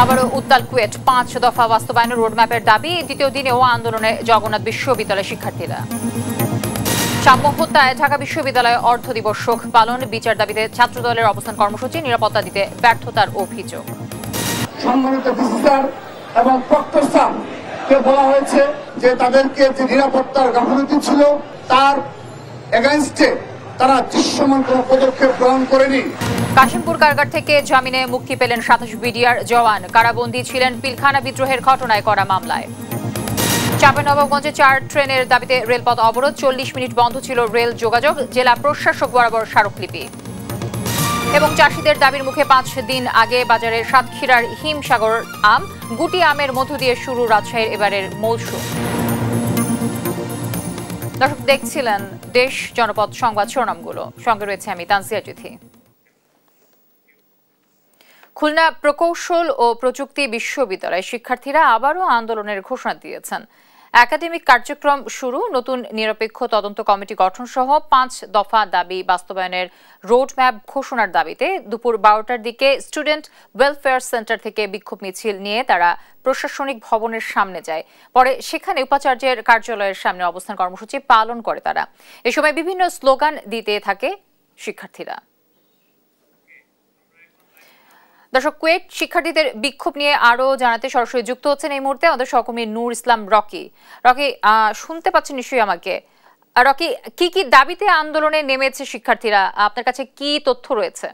আবারও উত্তাল কুয়েট, 5 দফা বাস্তবায়নের রোডম্যাপের দাবি। দ্বিতীয় দিনেও আন্দোলনে জগন্নাথ বিশ্ববিদ্যালয়ের শিক্ষার্থীরা। সাম্য হত্যায় ঢাকা বিশ্ববিদ্যালয়ে অর্ধ দিবস শোক পালন, বিচার দাবিতে ছাত্রদলের অবস্থান কর্মসূচি, নিরাপত্তা দিতে ব্যর্থতার অভিযোগ। সম্মানিত ভিসিআর এবং প্রক্টরকে বলা হয়েছে যে তাদেরকে যে নিরাপত্তার গাফিলতি ছিল তার এগেইনস্টে তারা দৃশ্যমান কোনো পদক্ষেপ গ্রহণ করেনি। কাশিমপুর কারাগার থেকে জামিনে মুক্তি পেলেন 27 বিডিআর জওয়ান, কারাবন্দী ছিলেন পিলখানা বিদ্রোহের ঘটনায় করা মামলায়। চাঁপাইনবাবগঞ্জে 4 ট্রেনের দাবিতে রেলপথ অবরোধ, 40 মিনিট বন্ধ ছিল রেল যোগাযোগ, জেলা প্রশাসক বরাবর স্মারকলিপি। এবং চাষিদের দাবির মুখে 5 দিন আগে বাজারে সাতক্ষীরার হিমসাগর আম, গুটি আমের মধ্য দিয়ে শুরু রাজশাহীর এবারের মৌসুম। দর্শক দেখছিলেন দেশ জনপদ সংবাদ শিরোনামগুলো, সঙ্গে রয়েছে আমি তানজিয়া তিথি। খুলনা প্রকৌশল ও প্রযুক্তি বিশ্ববিদ্যালয়ের শিক্ষার্থীরা আবারও আন্দোলনের ঘোষণা দিয়েছেন। একাডেমিক কার্যক্রম শুরু, নতুন নিরপেক্ষ তদন্ত কমিটি গঠন সহ 5 দফা দাবি বাস্তবায়নের রোডম্যাপ ঘোষণার দাবিতে দুপুর 12টার দিকে স্টুডেন্ট ওয়েলফেয়ার সেন্টার থেকে বিক্ষোভ মিছিল নিয়ে তারা প্রশাসনিক ভবনের সামনে যায়। পরে সেখানে উপাচার্যের কার্যালয়ের সামনে অবস্থান কর্মসূচি পালন করে তারা। এ সময় বিভিন্ন স্লোগান দিতে থাকে শিক্ষার্থীরা। দর্শক, কুয়েট শিক্ষার্থীদের বিক্ষোভ নিয়ে আরো জানাতে সরাসরি যুক্ত হচ্ছেন এই মুহূর্তে আমাদের সহকর্মী নূর ইসলাম রকি। রকি, শুনতে পাচ্ছেন নিশ্চয়ই আমাকে? রকি, কি কি দাবিতে আন্দোলনে নেমেছে শিক্ষার্থীরা? আপনার কাছে কি তথ্য রয়েছে?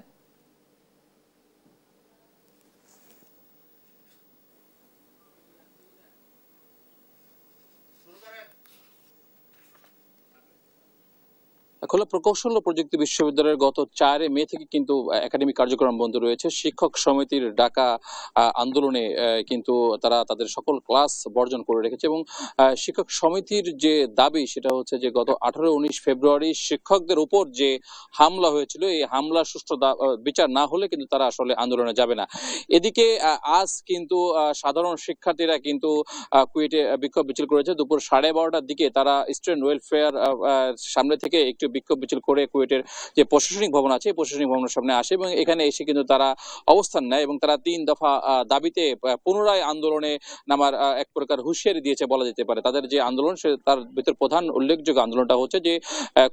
খুলনা প্রকৌশল ও প্রযুক্তি বিশ্ববিদ্যালয়ের গত 4 মে থেকে কিন্তু একাডেমিক কার্যক্রম বন্ধ রয়েছে। শিক্ষক সমিতির ডাকা আন্দোলনে কিন্তু তারা তাদের সকল ক্লাস বর্জন করে রেখেছে এবং শিক্ষক সমিতির যে দাবি সেটা হচ্ছে যে গত 18-19 ফেব্রুয়ারি শিক্ষকদের উপর যে হামলা হয়েছিল, এই হামলা সুষ্ঠু বিচার না হলে কিন্তু তারা আসলে আন্দোলনে যাবে না। এদিকে আজ কিন্তু সাধারণ শিক্ষার্থীরা কিন্তু কুয়েটে বিক্ষোভ মিছিল করেছে। দুপুর 12:30টার দিকে তারা স্টুডেন্ট ওয়েলফেয়ার সামনে থেকে একটু বিক্ষোভ মিছিল করে কুয়েটের যে প্রশাসনিক ভবন আছে প্রশাসনিক ভবনের সামনে আসে এবং এখানে এসে কিন্তু তারা অবস্থান নেয় এবং তারা 3 দফা দাবিতে পুনরায় আন্দোলনে নামার এক প্রকার হুঁশিয়ারি দিয়েছে বলা যেতে পারে। তাদের যে আন্দোলন তার ভিতর প্রধান উল্লেখযোগ্য আন্দোলনটা হচ্ছে যে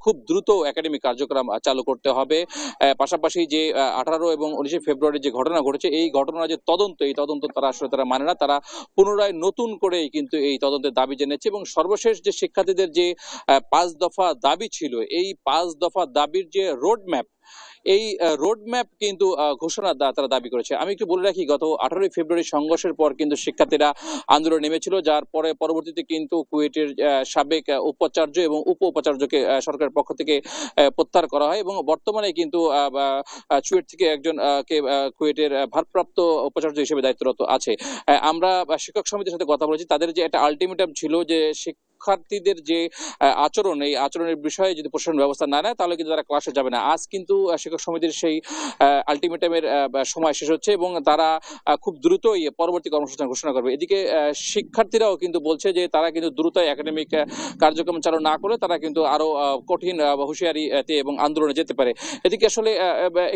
খুব দ্রুত একাডেমিক কার্যক্রম চালু করতে হবে। পাশাপাশি যে 18 এবং 19 ফেব্রুয়ারি যে ঘটনা ঘটেছে এই ঘটনার যে তদন্ত, এই তদন্ত তারা আসলে তারা মানে না। তারা পুনরায় নতুন করে কিন্তু এই তদন্তের দাবি জানিয়েছে এবং সর্বশেষ যে শিক্ষার্থীদের যে 5 দফা দাবি ছিল, এই 5 দফা দাবির যে রোডম্যাপ, এই রোডম্যাপ কিন্তু ঘোষণা তারা দাবি করেছে। আমি একটু বলে রাখি, গত 18 ফেব্রুয়ারি সংঘর্ষের পর কিন্তু শিক্ষার্থীরা আন্দোলনে নেমেছিল, যার পরে পরবর্তীতে কিন্তু কুয়েটের সাবেক উপাচার্য এবং উপ উপাচার্যকে সরকারের পক্ষ থেকে প্রত্যাহার করা হয় এবং বর্তমানে কিন্তু চুয়েট থেকে একজন কুয়েটের ভারপ্রাপ্ত উপাচার্য হিসেবে দায়িত্বরত আছে। আমরা শিক্ষক সমিতির সাথে কথা বলেছি, তাদের যে একটা আলটিমেটাম ছিল যে শিক্ষার্থীদের যে আচরণ, এই আচরণের বিষয়ে যদি প্রশাসন ব্যবস্থা না নেয় তাহলে কিন্তু তারা ক্লাসে যাবে না। আজ কিন্তু শিক্ষক সমিতির সেই আলটিমেটামের সময় শেষ হচ্ছে এবং তারা খুব দ্রুতই পরবর্তী কর্মসূচি ঘোষণা করবে। এদিকে শিক্ষার্থীরাও কিন্তু বলছে যে তারা কিন্তু দ্রুত একাডেমিক কার্যক্রম চালু না করে তারা কিন্তু আরো কঠিন হুঁশিয়ারিতে এবং আন্দোলনে যেতে পারে। এদিকে আসলে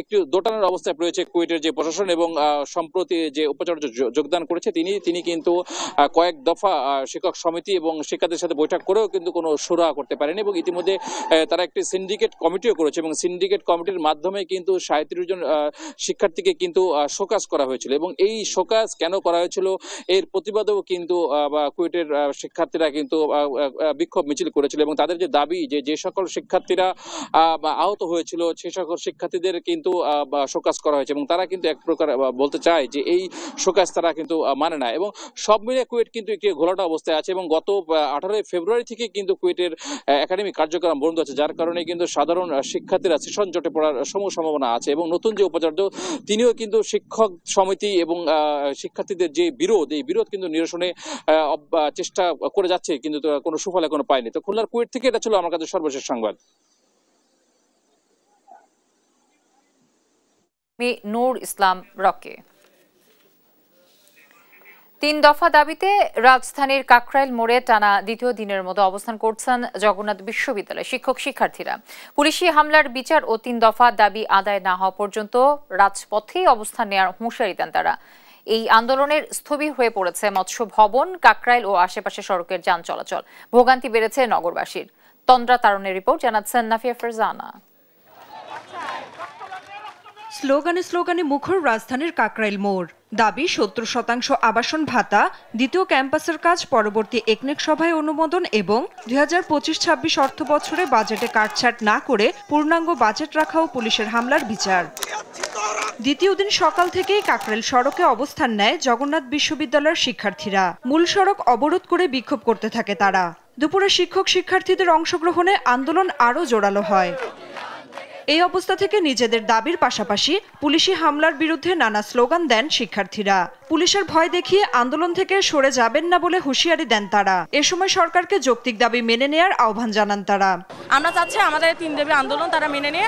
একটু দোটানার অবস্থায় রয়েছে কুয়েটের যে প্রশাসন এবং সম্প্রতি যে উপাচার্য যোগদান করেছে তিনি কিন্তু কয়েক দফা শিক্ষক সমিতি এবং শিক্ষার্থীদের সাথে বৈঠক করেও কিন্তু কোনো সুরাহা করতে পারেনি এবং ইতিমধ্যে তারা একটি সিন্ডিকেট কমিটিও করেছে এবং সিন্ডিকেট কমিটির মাধ্যমে কিন্তু 37 জন শিক্ষার্থীকে কিন্তু শোকাজ করা হয়েছিল এবং এই শোকাজ কেন করা হয়েছিল এর প্রতিবাদেও কিন্তু কুয়েটের শিক্ষার্থীরা কিন্তু বিক্ষোভ মিছিল করেছিল এবং তাদের যে দাবি যে সকল শিক্ষার্থীরা আহত হয়েছিল সে সকল শিক্ষার্থীদের কিন্তু শোকাজ করা হয়েছে এবং তারা কিন্তু এক প্রকার বলতে চায় যে এই শোকাজ তারা কিন্তু মানে না এবং সব মিলিয়ে কুয়েট কিন্তু একটি ঘোলাটা অবস্থায় আছে এবং গত 18 ফেব্রুয়ারি থেকে কিন্তু কুয়েটের একাডেমিক কার্যক্রম বন্ধ আছে, যার কারণে কিন্তু সাধারণ শিক্ষার্থীরা সেশন জটে পড়ার সম্ভাবনা আছে এবং নতুন যে উপাচার্য তিনিও কিন্তু শিক্ষক সমিতি এবং শিক্ষার্থীদের যে বিরোধ, এই বিরোধ কিন্তু নিরসনে চেষ্টা করে যাচ্ছে কিন্তু কোনো সুফল এখনো পায়নি। তো খুলনার কুয়েট থেকে এটা ছিল আমার কাছে সর্বশেষ সংবাদ। নূর ইসলাম রকি। তিন দফা দাবিতে রাজধানীর কাকরাইল মোড়ে টানা দ্বিতীয় দিনের মতো অবস্থান করছেন জগন্নাথ বিশ্ববিদ্যালয়ের শিক্ষক শিক্ষার্থীরা। পুলিশি হামলার বিচার ও তিন দফা দাবি আদায় না হওয়া পর্যন্ত রাজপথেই অবস্থান নেওয়ার হুঁশিয়ারি দেন তারা। এই আন্দোলনের স্থবির হয়ে পড়েছে মৎস্য ভবন, কাকরাইল ও আশেপাশে সড়কের যান চলাচল। ভোগান্তি বেড়েছে নগরবাসীর। তন্দ্রা তারণের রিপোর্ট জানাচ্ছেন নাফিয়া ফারজানা। স্লোগানে মুখর রাজধানীর কাকরাইল মোড়। দাবি ৭০% আবাসন ভাতা, দ্বিতীয় ক্যাম্পাসের কাজ পরবর্তী একনেক সভায় অনুমোদন এবং ২০২৫-২৬ অর্থ বছরে বাজেটে কাটছাট না করে পূর্ণাঙ্গ বাজেট রাখা ও পুলিশের হামলার বিচার। দ্বিতীয় দিন সকাল থেকেই কাকরাইল সড়কে অবস্থান নেয় জগন্নাথ বিশ্ববিদ্যালয়ের শিক্ষার্থীরা। মূল সড়ক অবরোধ করে বিক্ষোভ করতে থাকে তারা। দুপুরে শিক্ষক শিক্ষার্থীদের অংশগ্রহণে আন্দোলন আরও জোরালো হয়। এই অবস্থা থেকে নিজেদের দাবির পাশাপাশি পুলিশি হামলার বিরুদ্ধে নানা স্লোগান দেন শিক্ষার্থীরা। পুলিশের ভয় দেখিয়ে আন্দোলন থেকে সরে যাবেন না বলে হুঁশিয়ারি দেন তারা। এ সময় সরকারকে যৌক্তিক দাবি মেনে নেয়ার আহ্বান জানান তারা। আমরা চাচ্ছি আমাদের তিন দাবি আন্দোলন তারা মেনে নিয়ে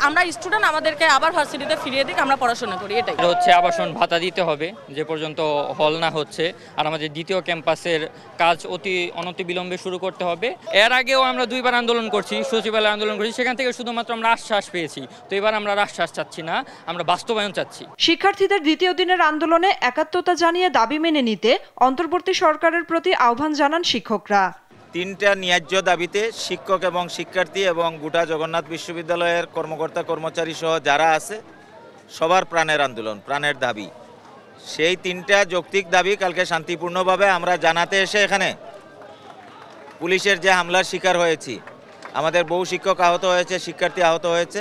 আমরা স্টুডেন্ট আমাদেরকে আবার ভার্সিটিতে ফিরিয়ে দিক, আমরা পড়াশোনা করি। এটাই হচ্ছে আবাসন ভাতা দিতে হবে যে পর্যন্ত হল না হচ্ছে, আর আমাদের দ্বিতীয় ক্যাম্পাসের কাজ অনতিবিলম্বে শুরু করতে হবে। এর আগেও আমরা দুইবার আন্দোলন করছি, সচিবালয় আন্দোলন করছি, সেখান থেকে শুধুমাত্র আমরা আশ্বাস পেয়েছি। তো এবার আমরা আশ্বাস চাচ্ছি না, আমরা বাস্তবায়ন চাচ্ছি। শিক্ষার্থীদের দ্বিতীয় দিনের আন্দোলনে একাত্মতা জানিয়ে দাবি মেনে নিতে অন্তর্বর্তী সরকারের প্রতি আহ্বান জানান শিক্ষকরা। তিনটা ন্যায্য দাবিতে শিক্ষক এবং শিক্ষার্থী এবং গোটা জগন্নাথ বিশ্ববিদ্যালয়ের কর্মকর্তা কর্মচারী সহ যারা আছে সবার প্রাণের আন্দোলন, প্রাণের দাবি। সেই তিনটা যৌক্তিক দাবি কালকে শান্তিপূর্ণভাবে আমরা জানাতে এসে এখানে পুলিশের যে হামলার শিকার হয়েছি, আমাদের বহু শিক্ষক আহত হয়েছে, শিক্ষার্থী আহত হয়েছে।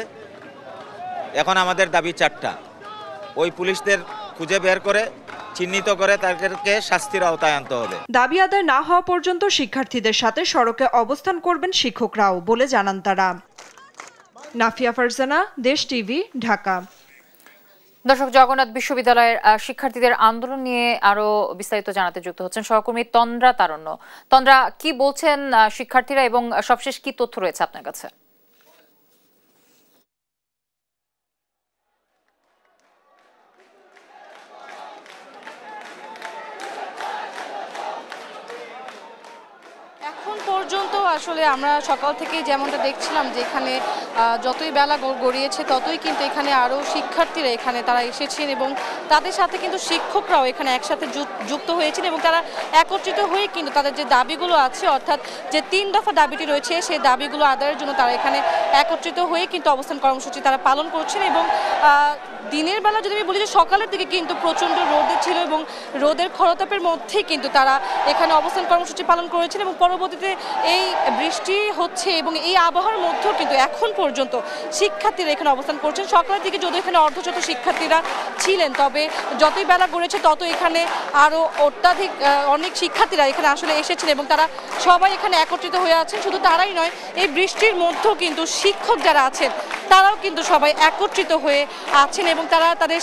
এখন আমাদের দাবি চারটা। ওই পুলিশদের খুঁজে বের করে চিহ্নিত করে তাদেরকে শাস্তির আওতায় আনতে হবে। দাবি আদায় না হওয়া পর্যন্ত শিক্ষার্থীদের সাথে সড়কে অবস্থান করবেন শিক্ষকরাও বলে জানান তারা। নাফিয়া ফারজানা, দেশ টিভি, ঢাকা। দর্শক, জগন্নাথ বিশ্ববিদ্যালয়ের শিক্ষার্থীদের আন্দোলন নিয়ে আরো বিস্তারিত জানাতে যুক্ত হচ্ছেন সহকর্মী তন্দ্রা তারণ্য। তন্দ্রা, কি বলছেন শিক্ষার্থীরা এবং সবশেষ কি তথ্য রয়েছে আপনার কাছে? এখন পর্যন্ত আসলে আমরা সকাল থেকে যেমনটা দেখছিলাম যে এখানে যতই বেলা গড়িয়েছে ততই কিন্তু এখানে আরও শিক্ষার্থীরা এখানে তারা এসেছেন এবং তাদের সাথে কিন্তু শিক্ষকরাও এখানে একসাথে যুক্ত হয়েছেন এবং তারা একত্রিত হয়ে কিন্তু তাদের যে দাবিগুলো আছে, অর্থাৎ যে তিন দফা দাবিটি রয়েছে সেই দাবিগুলো আদায়ের জন্য তারা এখানে একত্রিত হয়ে কিন্তু অবস্থান কর্মসূচি তারা পালন করছেন। এবং দিনের বেলা যদি আমি বলি যে সকালের দিকে কিন্তু প্রচণ্ড রোদে ছিল এবং রোদের খরতাপের মধ্যেই কিন্তু তারা এখানে অবস্থান কর্মসূচি পালন করেছেন এবং পরবর্তীতে এই বৃষ্টি হচ্ছে এবং এই আবহাওয়ার মধ্যেও কিন্তু এখন পর্যন্ত শিক্ষার্থীরা এখানে অবস্থান করছেন। সকালের দিকে যদিও এখানে অর্ধশত শিক্ষার্থীরা ছিলেন, তবে যতই বেলা গড়েছে তত এখানে আরও অত্যাধিক অনেক শিক্ষার্থীরা এখানে আসলে এসেছেন এবং তারা সবাই এখানে একত্রিত হয়ে আছেন। শুধু তারাই নয়, এই বৃষ্টির মধ্যেও কিন্তু শিক্ষক যারা আছেন তারাও কিন্তু সবাই একত্রিত হয়ে আছেন এবং তারা তাদের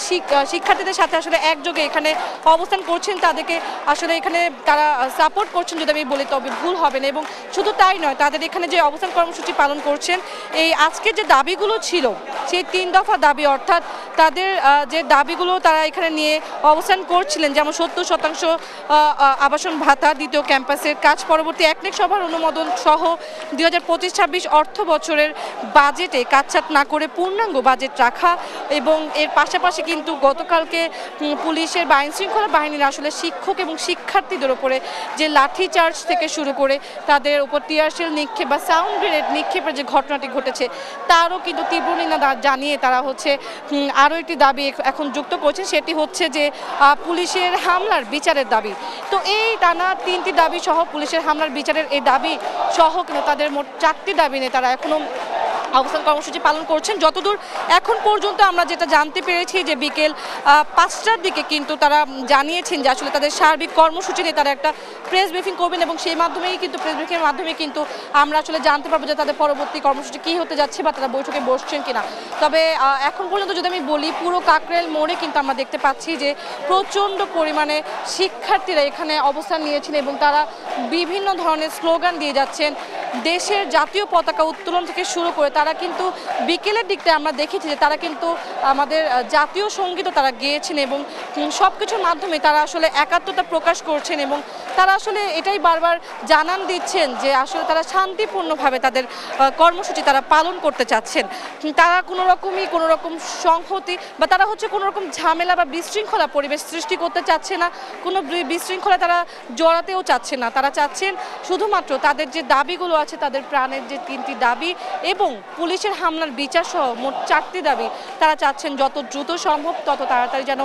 শিক্ষার্থীদের সাথে আসলে একযোগে এখানে অবস্থান করছেন, তাদেরকে আসলে এখানে তারা সাপোর্ট করছেন যদি আমি বলি তবে ভুল হবে না। এবং শুধু তাই নয়, তাদের এখানে যে অবস্থান কর্মসূচি পালন করছেন, এই আজকের যে দাবিগুলো ছিল সেই তিন দফা দাবি, অর্থাৎ তাদের যে দাবিগুলো তারা এখানে নিয়ে অবস্থান করছিলেন, যেমন ৭০% আবাসন ভাতা, দ্বিতীয় ক্যাম্পাসের কাজ পরবর্তী একনেক সভার অনুমোদন সহ ২০২৫-২৬ অর্থ বছরের বাজেটে কাটছাট না করে পূর্ণাঙ্গ বাজেট রাখা এবং এর পাশাপাশি কিন্তু গতকালকে পুলিশের বা আইনশৃঙ্খলা বাহিনীর আসলে শিক্ষক এবং শিক্ষার্থীদের উপরে যে লাঠিচার্জ থেকে শুরু করে তাদের উপর টিয়ারশেল নিক্ষেপ বা সাউন্ড গ্রেনেড নিক্ষেপের যে ঘটনাটি ঘটেছে তারও কিন্তু তীব্র নিন্দা জানিয়ে তারা হচ্ছে আরও একটি দাবি এখন যুক্ত করছে, সেটি হচ্ছে যে পুলিশের হামলার বিচারের দাবি। তো এই টানা তিনটি দাবি সহ পুলিশের হামলার বিচারের এই দাবি সহ কিন্তু তাদের মোট 4টি দাবি নিয়ে তারা এখনও অবস্থান কর্মসূচি পালন করছেন। যতদূর এখন পর্যন্ত আমরা যেটা জানতে পেরেছি যে বিকেল 5টার দিকে কিন্তু তারা জানিয়েছেন যে আসলে তাদের সার্বিক কর্মসূচি নিয়ে তারা একটা প্রেস ব্রিফিং করবেন এবং সেই মাধ্যমেই কিন্তু প্রেস ব্রিফিংয়ের মাধ্যমে কিন্তু আমরা আসলে জানতে পারবো যে তাদের পরবর্তী কর্মসূচি কী হতে যাচ্ছে বা তারা বৈঠকে বসছেন কিনা। তবে এখন পর্যন্ত যদি আমি বলি, পুরো কাকরাইল মোড়ে কিন্তু আমরা দেখতে পাচ্ছি যে প্রচণ্ড পরিমাণে শিক্ষার্থীরা এখানে অবস্থান নিয়েছেন এবং তারা বিভিন্ন ধরনের স্লোগান দিয়ে যাচ্ছেন। দেশের জাতীয় পতাকা উত্তোলন থেকে শুরু করে তারা কিন্তু বিকেলের দিকটা আমরা দেখেছি যে তারা কিন্তু আমাদের জাতীয় সঙ্গীতও তারা গেয়েছেন এবং সব কিছুর মাধ্যমে তারা আসলে একাত্মতা প্রকাশ করছেন এবং তারা আসলে এটাই বারবার জানান দিচ্ছেন যে আসলে তারা শান্তিপূর্ণভাবে তাদের কর্মসূচি তারা পালন করতে চাচ্ছেন। তারা কোনো রকম সংহতি বা তারা হচ্ছে কোনো রকম ঝামেলা বা বিশৃঙ্খলা পরিবেশ সৃষ্টি করতে চাচ্ছে না, কোনো বিশৃঙ্খলা তারা জড়াতেও চাচ্ছে না। তারা চাচ্ছেন শুধুমাত্র তাদের যে দাবিগুলো আছে, তাদের প্রাণের যে 3টি দাবি এবং পুলিশের হামলার বিচার সহ মোট 4টি দাবি তারা চাচ্ছেন যত দ্রুত সম্ভব তত তাড়াতাড়ি যেন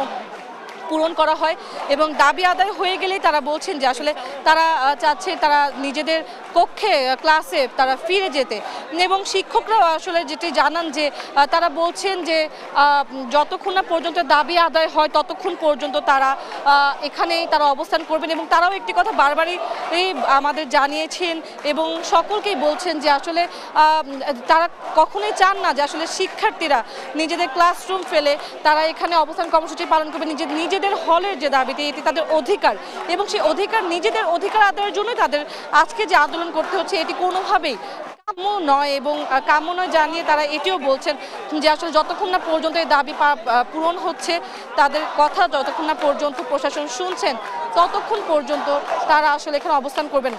পূরণ করা হয় এবং দাবি আদায় হয়ে গেলেই তারা বলছেন যে আসলে তারা চাচ্ছে তারা নিজেদের কক্ষে ক্লাসে তারা ফিরে যেতে এবং শিক্ষকরাও আসলে যেটি জানান যে তারা বলছেন যে যতক্ষণ না পর্যন্ত দাবি আদায় হয় ততক্ষণ পর্যন্ত তারা এখানেই তারা অবস্থান করবেন এবং তারাও একটি কথা বারবারই আমাদের জানিয়েছেন এবং সকলকেই বলছেন যে আসলে তারা কখনোই চান না যে আসলে শিক্ষার্থীরা নিজেদের ক্লাসরুম ফেলে তারা এখানে অবস্থান কর্মসূচি পালন করবে। নিজেদের হলের যে দাবিতে এটি তাদের অধিকার এবং সেই অধিকার নিজেদের অধিকার আদায়ের জন্যই তাদের আজকে যে আন্দোলন করতে হচ্ছে এটি কোনোভাবেই কাম্য নয় এবং কাম্য নয় জানিয়ে তারা এটিও বলছেন যে আসলে যতক্ষণ না পর্যন্ত এই দাবি পূরণ হচ্ছে, তাদের কথা যতক্ষণ না পর্যন্ত প্রশাসন শুনছেন ততক্ষণ পর্যন্ত তারা আসলে এখানে অবস্থান করবেন।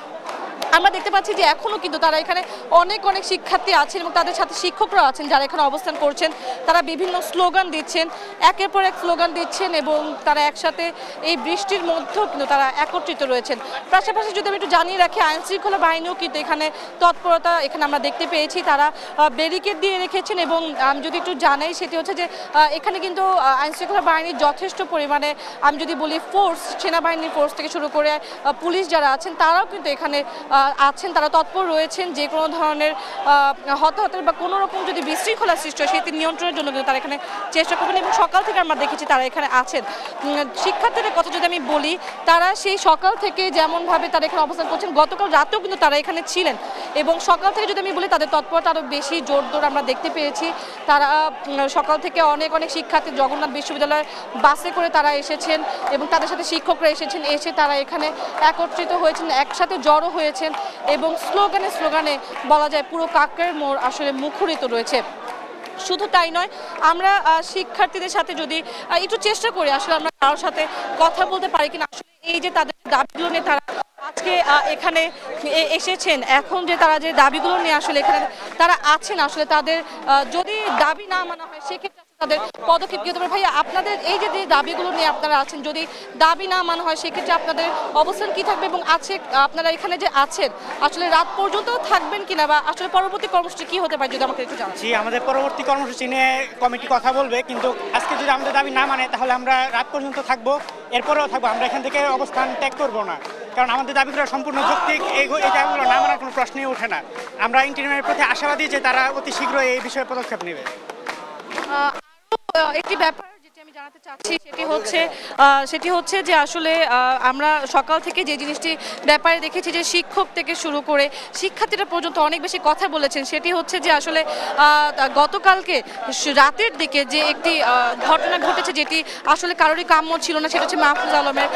আমরা দেখতে পাচ্ছি যে এখনো কিন্তু তারা এখানে অনেক শিক্ষার্থী আছেন এবং তাদের সাথে শিক্ষকরা আছেন যারা এখানে অবস্থান করছেন। তারা বিভিন্ন স্লোগান দিচ্ছেন, একের পর এক স্লোগান দিচ্ছেন এবং তারা একসাথে এই বৃষ্টির মধ্যেও কিন্তু তারা একত্রিত রয়েছেন। পাশাপাশি যদি আমি একটু জানিয়ে রাখি, আইন শৃঙ্খলা বাহিনীও কিন্তু এখানে তৎপরতা এখানে আমরা দেখতে পেয়েছি। তারা ব্যারিকেড দিয়ে রেখেছেন এবং আমি যদি একটু জানাই সেটি হচ্ছে যে এখানে কিন্তু আইন শৃঙ্খলা বাহিনীর যথেষ্ট পরিমাণে আমি যদি বলি ফোর্স, সেনাবাহিনীর ফোর্স থেকে শুরু করে পুলিশ যারা আছেন তারাও কিন্তু এখানে আছেন, তারা তৎপর রয়েছেন যে কোনো ধরনের হতাহতের বা কোনো রকম যদি বিশৃঙ্খলা সৃষ্টি হয় সেটি নিয়ন্ত্রণের জন্য কিন্তু তারা এখানে চেষ্টা করবেন এবং সকাল থেকে আমরা দেখেছি তারা এখানে আছেন। শিক্ষার্থীদের কথা যদি আমি বলি, তারা সেই সকাল থেকে যেমনভাবে তারা এখানে অবস্থান করছেন, গতকাল রাতেও কিন্তু তারা এখানে ছিলেন এবং সকাল থেকে যদি আমি বলি তাদের তৎপরতা আরও বেশি জোরদার আমরা দেখতে পেয়েছি। তারা সকাল থেকে অনেক শিক্ষার্থী জগন্নাথ বিশ্ববিদ্যালয়ের বাসে করে তারা এসেছেন এবং তাদের সাথে শিক্ষকরা এসেছেন, এসে তারা এখানে একত্রিত হয়েছেন, একসাথে জড়ো হয়েছেন এবং স্লোগানে বলা যায় পুরো কাকরাইল মোড় আসলে মুখরিত রয়েছে। শুধু তাই নয়, আমরা শিক্ষার্থীদের সাথে যদি একটু চেষ্টা করি আসলে আমরা কারোর সাথে কথা বলতে পারি কিনা, আসলে এই যে তাদের দাবিগুলো নিয়ে তারা আজকে এখানে এসেছেন, এখন যে তারা যে দাবিগুলো নিয়ে আসলে এখানে তারা আছেন, আসলে তাদের যদি দাবি না মানা হয় সেক্ষেত্রে তাদের পদক্ষেপ কি হতে পারে? ভাইয়া, আপনাদের এই যে দাবিগুলো নিয়ে আপনারা আছেন, যদি দাবি না মানা হয় সেক্ষেত্রে আপনাদের অবস্থান কি থাকবে এবং আছে আপনারা এখানে যে আছেন আসলে রাত পর্যন্ত থাকবেন কিনা বা আসলে পরবর্তী কর্মসূচি কি হতে পারে যদি আমাকে একটু জানান। জি, আমাদের পরবর্তী কর্মসূচি নিয়ে কমিটি কথা বলবে, কিন্তু আজকে যদি আমাদের দাবি না মানে তাহলে আমরা রাত পর্যন্ত থাকবো, এরপরেও থাকবো, আমরা এখান থেকে অবস্থান ত্যাগ করবো না, কারণ আমাদের দাবিগুলো সম্পূর্ণ যৌক্তিক। এই দাবিগুলো না মানার কোনো প্রশ্নই ওঠে না। আমরা ইন্টারিমের প্রতি আশাবাদী যে তারা অতি শীঘ্রই এই বিষয়ে পদক্ষেপ নেবে। একটি ব্যাপার যেটি আমি জানাতে চাচ্ছি সেটি হচ্ছে যে আসলে আমরা সকাল থেকে যে জিনিসটি ব্যাপারে দেখেছি যে শিক্ষক থেকে শুরু করে শিক্ষার্থীরা পর্যন্ত অনেক বেশি কথা বলেছেন, সেটি হচ্ছে যে আসলে গতকালকে রাতের দিকে যে একটি ঘটনা ঘটেছে যেটি আসলে কারোরই কাম্য ছিল না, সেটা হচ্ছে মাহফুজ আলমের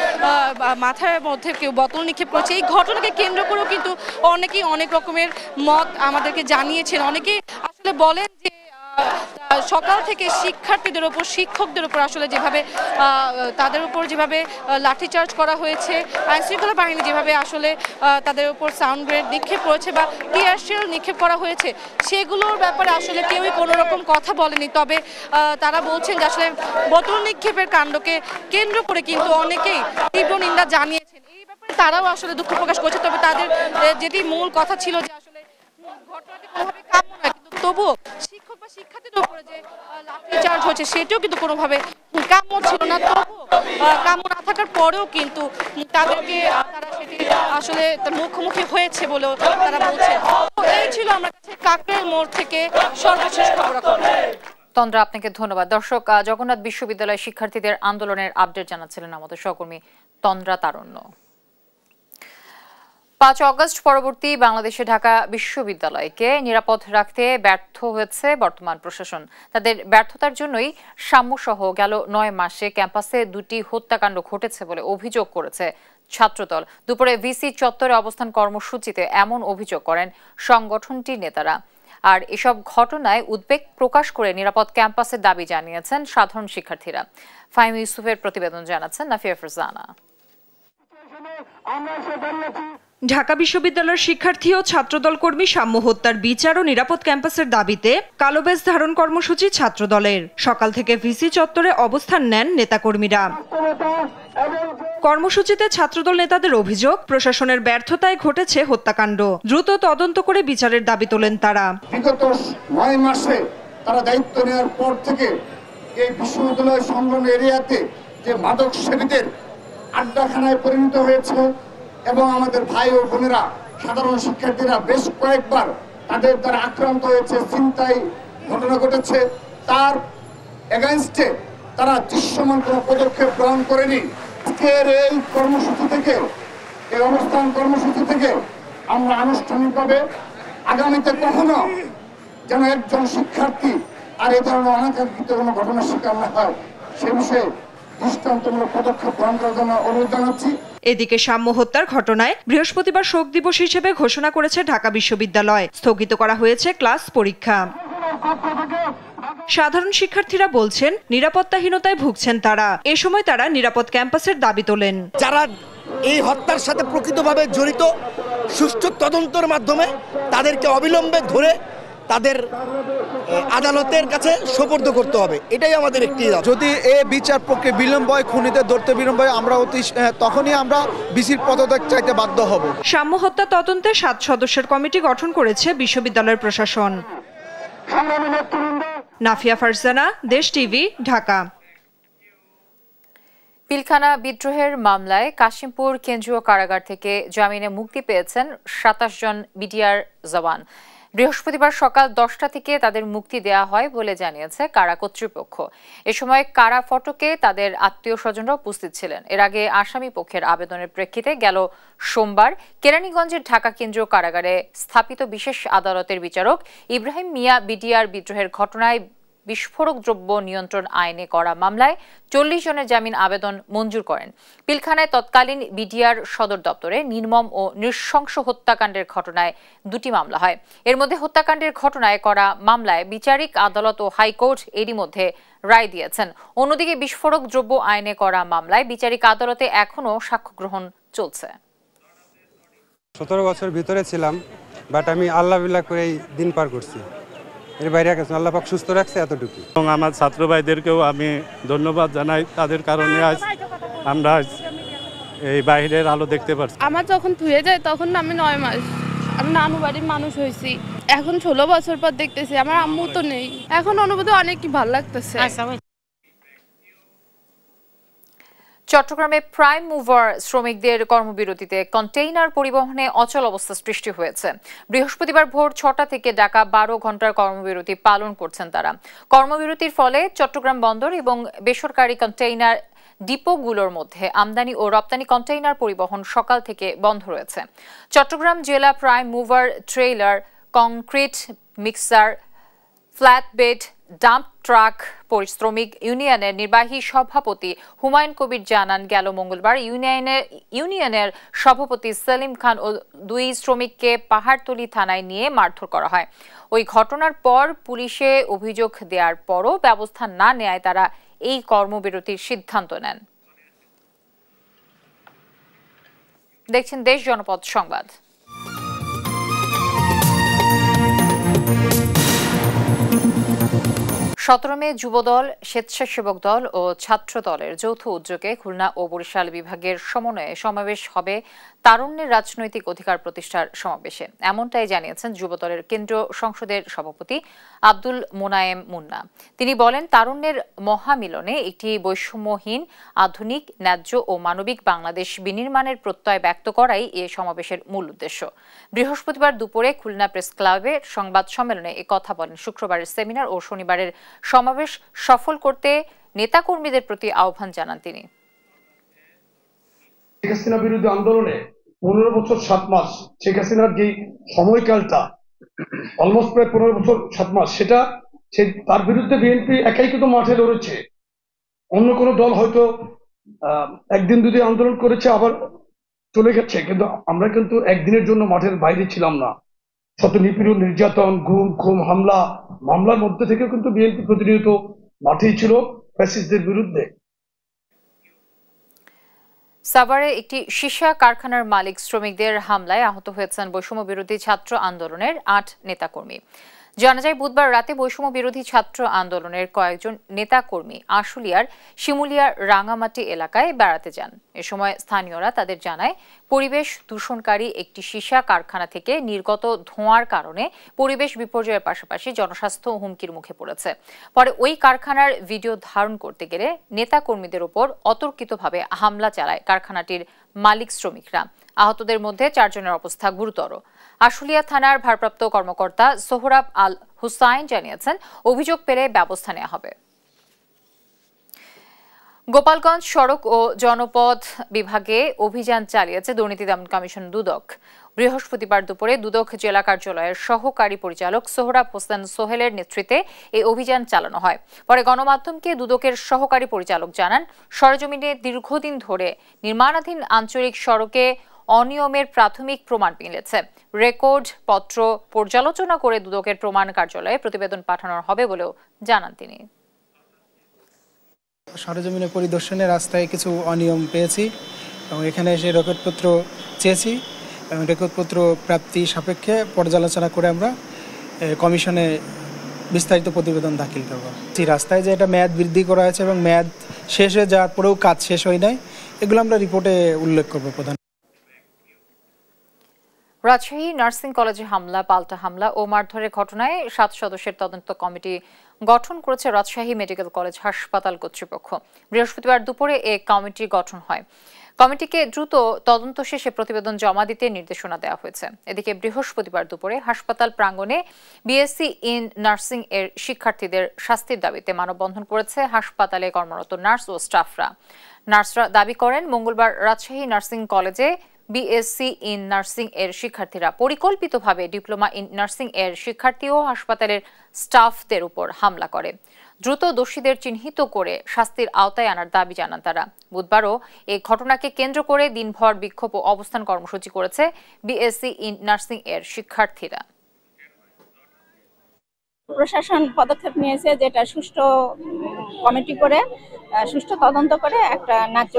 মাথার মধ্যে কেউ বোতল নিক্ষেপ করেছে। এই ঘটনাকে কেন্দ্র করেও কিন্তু অনেকেই অনেক রকমের মত আমাদেরকে জানিয়েছেন। অনেকেই আসলে বলেন যে সকাল থেকে শিক্ষার্থীদের ওপর, শিক্ষকদের উপর আসলে যেভাবে তাদের উপর যেভাবে লাঠিচার্জ করা হয়েছে, আইনশৃঙ্খলা বাহিনী যেভাবে আসলে তাদের উপর সাউন্ড গ্রেনেড নিক্ষেপ করেছে বা টিয়ার শেল নিক্ষেপ করা হয়েছে, সেগুলোর ব্যাপারে আসলে কেউই কোনো রকম কথা বলেনি। তবে তারা বলছেন যে আসলে বোতল নিক্ষেপের কাণ্ডকে কেন্দ্র করে কিন্তু অনেকেই তীব্র নিন্দা জানিয়েছেন। এই ব্যাপারে তারাও আসলে দুঃখ প্রকাশ করছে। তবে তাদের যেটি মূল কথা ছিল যে আসলে ঘটনাটি কোনোভাবে কাম্য নয়, কিন্তু তবুও শিক্ষক বা শিক্ষার্থীদের উপরে যে লাঠিচার্জ হয়েছে সেটিও কিন্তু কোনোভাবে কাম্য ছিল না। তবুও কাম্য না থাকার পরেও কিন্তু তাদেরকে তারা সেটি আসলে মুখোমুখি হয়েছে বলেও তারা বলছেন। এই ছিল আমার কাছে কাকরাইল মোড় থেকে সর্বশেষ খবরাখবর। তন্দ্রা, আপনাকে ধন্যবাদ। দর্শক, জগন্নাথ বিশ্ববিদ্যালয় শিক্ষার্থীদের আন্দোলনের আপডেট জানাচ্ছিলেন আমাদের সহকর্মী তন্দ্রা তারণ্য। 5 অগস্ট পরবর্তী বাংলাদেশে ঢাকা বিশ্ববিদ্যালয়কে নিরাপদ রাখতে ব্যর্থ হয়েছে বর্তমান প্রশাসন। তাদের ব্যর্থতার জন্যই সাম্যসহ গেল 9 মাসে ক্যাম্পাসে 2টি হত্যাকাণ্ড ঘটেছে বলে অভিযোগ করেছে ছাত্রদল। দুপুরে ভিসি চত্বরে অবস্থান কর্মসূচিতে এমন অভিযোগ করেন সংগঠনটির নেতারা। আর এসব ঘটনায় উদ্বেগ প্রকাশ করে নিরাপদ ক্যাম্পাসের দাবি জানিয়েছেন সাধারণ শিক্ষার্থীরা। ফাহিম ইউসুফের প্রতিবেদন জানাচ্ছেন নাফিয়া ফারজানা। ঢাকা বিশ্ববিদ্যালয়ের শিক্ষার্থী ও ছাত্রদল কর্মী সাম্য হত্যার বিচার ও নিরাপদ ক্যাম্পাসের দাবিতে কালো ব্যাজ ধারণ কর্মসূচি ছাত্রদলের। সকাল থেকে ভিসি চত্বরে অবস্থান নেন নেতাকর্মীরা। কর্মসূচিতে ছাত্রদল নেতাদের অভিযোগ, প্রশাসনের ব্যর্থতায় ঘটেছে হত্যাকাণ্ড, দ্রুত তদন্ত করে বিচারের দাবি তোলেন তারা। বিগত 9 মাসে তারা দায়িত্ব নেওয়ার পর থেকে এই বিশ্ববিদ্যালয় সংলগ্ন এরিয়াতে যে মাদক সেবীদের আড্ডাখানায় পরিণত হয়েছে এবং আমাদের ভাই ও বোনেরা সাধারণ শিক্ষার্থীরা বেশ কয়েকবার তাদের দ্বারা আক্রান্ত হয়েছে, ছিনতাই ঘটনা ঘটেছে, তার এগেইনস্টে তারা দৃশ্যমান কোনো পদক্ষেপ গ্রহণ করেনি। আজকের এই কর্মসূচি থেকে, এই অবস্থান কর্মসূচি থেকে আমরা আনুষ্ঠানিকভাবে আগামীতে কখনো যেন একজন শিক্ষার্থী আর এই ধরনের অনাকাঙ্ক্ষিত কোনো ঘটনার শিকার না হয় সে বিষয়ে দৃষ্টান্তমূলক পদক্ষেপ গ্রহণ করার জন্য অনুরোধ জানাচ্ছি। এদিকে সাম্য হত্যার ঘটনায় বৃহস্পতিবার শোক দিবস হিসেবে ঘোষণা করেছে ঢাকা বিশ্ববিদ্যালয়। স্থগিত করা হয়েছে ক্লাস পরীক্ষা। সাধারণ শিক্ষার্থীরা বলছেন নিরাপত্তাহীনতায় ভুগছেন তারা। এ সময় তারা নিরাপদ ক্যাম্পাসের দাবি তোলেন। যারা এই হত্যার সাথে প্রকৃতভাবে জড়িত সুষ্ঠু তদন্তের মাধ্যমে তাদেরকে অবিলম্বে ধরে তাদের আদালতের কাছে সোপর্দ করতে হবে, এটাই আমাদের একটি দাবি। যদি এই বিচার প্রক্রিয়া বিলম্ব হয়, খুনিদের ধরতে বিলম্ব হয়, আমরা তখনই আমরা বিসির পদত্যাগ চাইতে বাধ্য হব। সাম্য হত্যা তদন্তে 7 সদস্যের কমিটি গঠন করেছে বিশ্ববিদ্যালয়ের প্রশাসন। নাফিয়া ফারজানা, দেশ টিভি, ঢাকা। পিলখানা বিদ্রোহের মামলায় কাশিমপুর কেন্দ্রীয় কারাগার থেকে জামিনে মুক্তি পেয়েছেন 27 জন বিডিআর জওয়ান। বৃহস্পতিবার সকাল 10টা থেকে তাদের মুক্তি দেওয়া হয় বলে জানিয়েছে কারা কর্তৃপক্ষ। এ সময় কারা ফটকে তাদের আত্মীয় স্বজনরা উপস্থিত ছিলেন। এর আগে আসামি পক্ষের আবেদনের প্রেক্ষিতে গেল সোমবার কেরানীগঞ্জের ঢাকা কেন্দ্রীয় কারাগারে স্থাপিত বিশেষ আদালতের বিচারক ইব্রাহিম মিয়া বিডিআর বিদ্রোহের ঘটনায় বিস্ফোরক দ্রব্য নিয়ন্ত্রণ আইনে করা মামলায় 40 জনের জামিন আবেদন মঞ্জুর করেন। পিলখানায় তৎকালীন বিডিআর সদর দপ্তরে নির্মম ও নৃশংস হত্যাকাণ্ডের ঘটনায় 2টি মামলা হয়। এর মধ্যে হত্যাকাণ্ডের ঘটনায় করা মামলায় বিচারিক আদালত ও হাইকোর্ট এরই মধ্যে রায় দিয়েছেন। অন্যদিকে বিস্ফোরক দ্রব্য আইনে করা মামলায় বিচারিক আদালতে এখনও সাক্ষ্য গ্রহণ চলছে। 17 বছর ভিতরে ছিলাম, বাট আমি আল্লাহ বিল্লাহ করে দিন পার করছি। এর বাইরে গেছে, আল্লাহ পাক সুস্থ রাখছে এতটুকু। এবং আমার ছাত্র ভাইদেরকেও আমি ধন্যবাদ জানাই, তাদের কারণে আজ আমরা এই বাইরের আলো দেখতে পাচ্ছি। আমার যখন ধুয়ে যায় তখন আমি 9 মাস, আমি নানু বাড়ির মানুষ হয়েছি। এখন 16 বছর পর দেখতেছি আমার আম্মু তো নেই। এখন অনুভূতি অনেক ভালো লাগতেছে। চট্টগ্রামে প্রাইম মুভার শ্রমিকদের কর্মবিরতিতে কন্টেইনার পরিবহনে অচল অবস্থা সৃষ্টি হয়েছে। বৃহস্পতিবার ভোর 6টা থেকে ডাকা 12 ঘন্টার কর্মবিরতি পালন করছেন তারা। কর্মবিরতির ফলে চট্টগ্রাম বন্দর এবং বেসরকারি কন্টেইনার ডিপোগুলোর মধ্যে আমদানি ও রপ্তানি কন্টেইনার পরিবহন সকাল থেকে বন্ধ রয়েছে। চট্টগ্রাম জেলা prime mover trailer, concrete mixer, flatbed, dump truck শ্রমিক ইউনিয়নের নির্বাহী সভাপতি হুমায়ুন কবির জানান, গেল মঙ্গলবার ইউনিয়নের সভাপতি সেলিম খান ও 2 শ্রমিককে পাহাড়তলী থানায় নিয়ে মারধর করা হয়। ওই ঘটনার পর পুলিশে অভিযোগ দেওয়ার পরও ব্যবস্থা না নেয় তারা এই কর্মবিরতির সিদ্ধান্ত নেন। দেখছেন দেশ জনপদ সংবাদ। মে যুবদল, স্বেচ্ছাসেবক দল ও ছাত্র দলের যৌথ উদ্যোগে খুলনা ও বরিশাল বিভাগের সমন্বয়ে সমাবেশ হবে তারুণ্যের রাজনৈতিক অধিকার প্রতিষ্ঠার সমাবেশে। এমনটাই জানিয়েছেন যুবদলের কেন্দ্রীয় সংসদের সভাপতি আব্দুল মোনায়েম মুন্না। তিনি বলেন, তারুণ্যের মহামিলনে একটি বৈষম্যহীন, আধুনিক, ন্যায্য ও মানবিক বাংলাদেশ বিনির্মাণের প্রত্যয় ব্যক্ত করাই এ সমাবেশের মূল উদ্দেশ্য। বৃহস্পতিবার দুপুরে খুলনা প্রেস ক্লাবের সংবাদ সম্মেলনে কথা বলেন। শুক্রবারের সেমিনার ও শনিবারের সমাবেশ সফল করতে নেতাকর্মীদের প্রতি আহ্বান জানান তিনি। শেখ হাসিনা বিরোধী আন্দোলনে 15 বছর 7 মাস শেখ হাসিনার যে সময়কালটা অলমোস্ট প্রায় 15 বছর 7 মাস, সেটা তার বিরুদ্ধে বিএনপি একাই কিন্তু মাঠে লড়েছে। অন্য কোনো দল হয়তো 1 দিন 2 দিন আন্দোলন করেছে, আবার চলে গেছে, কিন্তু আমরা কিন্তু একদিনের জন্য মাঠের বাইরে ছিলাম না। শত নিপীড়ন, নির্যাতন, গুম খুন, মামলার মধ্যে থেকেও কিন্তু বিএনপি প্রতিনিয়ত মাঠেই ছিল ফ্যাসিস্টদের বিরুদ্ধে। সাভারে একটি সীসা কারখানার মালিক শ্রমিকদের হামলায় আহত হয়েছেন বৈষম্য বিরোধী ছাত্র আন্দোলনের ৮ নেতাকর্মী। জানা যায় বুধবার রাতে বৈষম্য বিরোধী ছাত্র আন্দোলনের কয়েকজন নেতাকর্মী আশুলিয়ার শিমুলিয়ার রাঙামাটি এলাকায় বেড়াতে যান। এ সময় স্থানীয়রা তাদের জানায় পরিবেশ দূষণকারী একটি সীসা কারখানা থেকে নির্গত ধোঁয়ার কারণে পরিবেশ বিপর্যয়ের পাশাপাশি জনস্বাস্থ্য হুমকির মুখে পড়েছে। পরে ওই কারখানার ভিডিও ধারণ করতে গেলে নেতাকর্মীদের উপর অতর্কিতভাবে হামলা চালায় কারখানাটির মালিক শ্রমিকরা। আহতদের মধ্যে 4 জনের অবস্থা গুরুতর। আশুলিয়া থানার ভারপ্রাপ্ত কর্মকর্তা সোহরাব আল হুসাইন জানিয়েছেন, অভিযোগ পেলে ব্যবস্থা নেওয়া হবে। গোপালগঞ্জ সড়ক ও জনপথ বিভাগে অভিযান চালিয়েছে দুর্নীতি দমন কমিশন দুদক। বৃহস্পতিবার দুপুরে দুদক জেলা কার্যালয়ের সহকারী পরিচালক সোহরাব হোসেন সোহেলের নেতৃত্বে এই অভিযান চালানো হয়। পরে গণমাধ্যমকে দুদকের সহকারী পরিচালক জানান, সরেজমিনে দীর্ঘদিন ধরে নির্মাণাধীন আঞ্চলিক সড়কে অনিয়মের প্রাথমিক প্রমাণ মিলেছে। রেকর্ড পত্র পর্যালোচনা করে দুদকের প্রমাণ কার্যালয়ে প্রতিবেদন পাঠানো হবে বলেও জানান তিনি। সরেজমিনে পরিদর্শনে রাস্তায় কিছু অনিয়ম পেয়েছি এবং এখানে এসে রেকর্ডপত্র চেয়েছি এবং রেকর্ডপত্র প্রাপ্তি সাপেক্ষে পর্যালোচনা করে আমরা কমিশনে বিস্তারিত প্রতিবেদন দাখিল করব। এই রাস্তায় যে এটা মেয়াদ বৃদ্ধি করা হয়েছে এবং মেয়াদ শেষ হয়ে যাওয়ার পরেও কাজ শেষ হয় নাই, এগুলো আমরা রিপোর্টে উল্লেখ করব। প্রধান রাজশাহী নার্সিং কলেজে হামলা, পাল্টা হামলা ও মারধরের ঘটনায় 7 সদস্যের তদন্ত কমিটি গঠন করেছে রাজশাহী মেডিকেল কলেজ হাসপাতাল কর্তৃপক্ষ। বৃহস্পতিবার দুপুরে এ কমিটি গঠন হয়। কমিটিকে দ্রুত তদন্ত শেষে প্রতিবেদন জমা দিতে নির্দেশনা দেওয়া হয়েছে। এদিকে বৃহস্পতিবার দুপুরে হাসপাতাল প্রাঙ্গণে বিএসসি ইন নার্সিং এর শিক্ষার্থীদের শাস্তির দাবিতে মানববন্ধন করেছে হাসপাতালে কর্মরত নার্স ও স্টাফরা। নার্সরা দাবি করেন, মঙ্গলবার রাজশাহী নার্সিং কলেজে বিএসসি ইন নার্সিং এর শিক্ষার্থীরা পরিকল্পিতভাবে ডিপ্লোমা ইন নার্সিং এর শিক্ষার্থী ও হাসপাতালের স্টাফদের উপর হামলা করে। দ্রুত দোষীদের চিহ্নিত করে শাস্তির আওতায় আনার দাবি জানান তারা। বুধবারও এই ঘটনাকে কেন্দ্র করে দিনভর বিক্ষোভ ও অবস্থান কর্মসূচি করেছে বিএসসি ইন নার্সিং এর শিক্ষার্থীরা। প্রশাসন পদক্ষেপ নিয়েছে, যেটা সুষ্ঠু কমিটি করে সুষ্ঠু তদন্ত করে একটা ন্যায্য